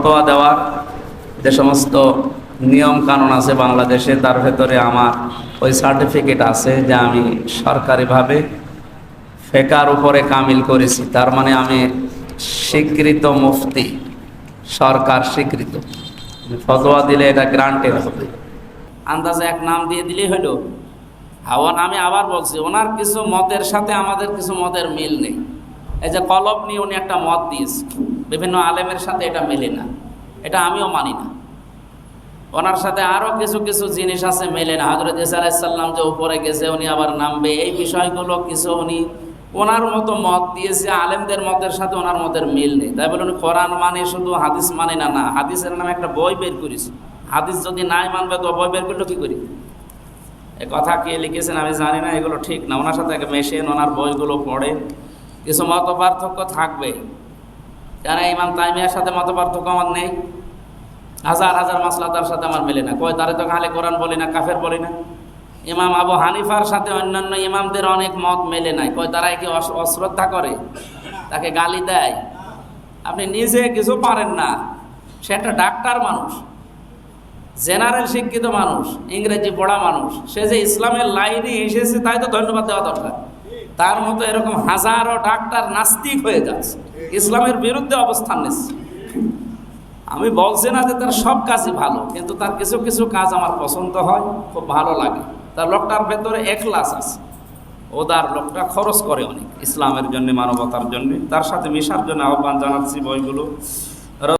ফতোয়া দেওয়ার যে সমস্ত নিয়ম কানুন আছে বাংলাদেশে, তার ভেতরে আমার ওই সার্টিফিকেট আছে যে আমি সরকারিভাবে ফেকার উপরে কামিল করেছি। তার মানে আমি স্বীকৃত মুফতি, সরকার স্বীকৃত। ফতোয়া দিলে এটা গ্রান্টেড হবে। আন্দাজে এক নাম দিয়ে দিলেই হলো। আমি আবার বলছি, ওনার কিছু মতের সাথে আমাদের কিছু মতের মিল নেই। এই যে কলব নিয়ে উনি একটা মত দিয়েছে, বিভিন্ন আলেমের সাথে এটা মেলে না, এটা আমিও মানি না। ওনার সাথে আরও কিছু কিছু জিনিস আছে মেলে না। হযরত ঈসা আলাইহিস সালাম যে উপরে গেছে, উনি আবার নামবে, এই বিষয়গুলো কিছু উনি ওনার মতো মত দিয়েছে, আলেমদের মতের সাথে ওনার মতের মিল নেই। তাই বলে উনি কোরআন মানে শুধু, হাদিস মানে না। না, হাদিসের নামে একটা বই বের করেছে। হাদিস যদি নাই মানবে তো বই বের করলো কী করি? এ কথা কে লিখেছেন আমি জানি না, এগুলো ঠিক না। ওনার সাথে মেশেন, ওনার বইগুলো পড়ে, কিছু মত পার্থক্য থাকবে। কেন ইমাম তাইমিয়ার সাথে মত পার্থক্য আমার নেই? হাজার হাজার মাসলা তার সাথে আমার মেলে না। কয় তারে তো খালি কোরআন বলি না, কাফের বলি না। ইমাম আবু হানিফার সাথে অন্যান্য ইমামদের অনেক মত মেলে নাই। কয় তারা কি অশ্রদ্ধা করে, তাকে গালি দেয়? আপনি নিজে কিছু পারেন না। সে একটা ডাক্তার মানুষ, জেনারেল শিক্ষিত মানুষ, ইংরেজি পড়া মানুষ। সে যে ইসলামের লাইনে এসেছে তাই তো ধন্যবাদ দেওয়া দরকার। তার মতো এরকম হাজারো ডাক্তার নাস্তিক হয়ে যাচ্ছে, ইসলামের বিরুদ্ধে অবস্থান নিচ্ছে। আমি বলছি না যে তার সব কাজই ভালো, কিন্তু তার কিছু কিছু কাজ আমার পছন্দ হয়, খুব ভালো লাগে। তার লোকটার ভেতরে এখলাস আছে, ওদার লোকটা খরচ করে অনেক ইসলামের জন্য, মানবতার জন্য। তার সাথে মিশার জন্য আহ্বান জানাচ্ছি। বইগুলো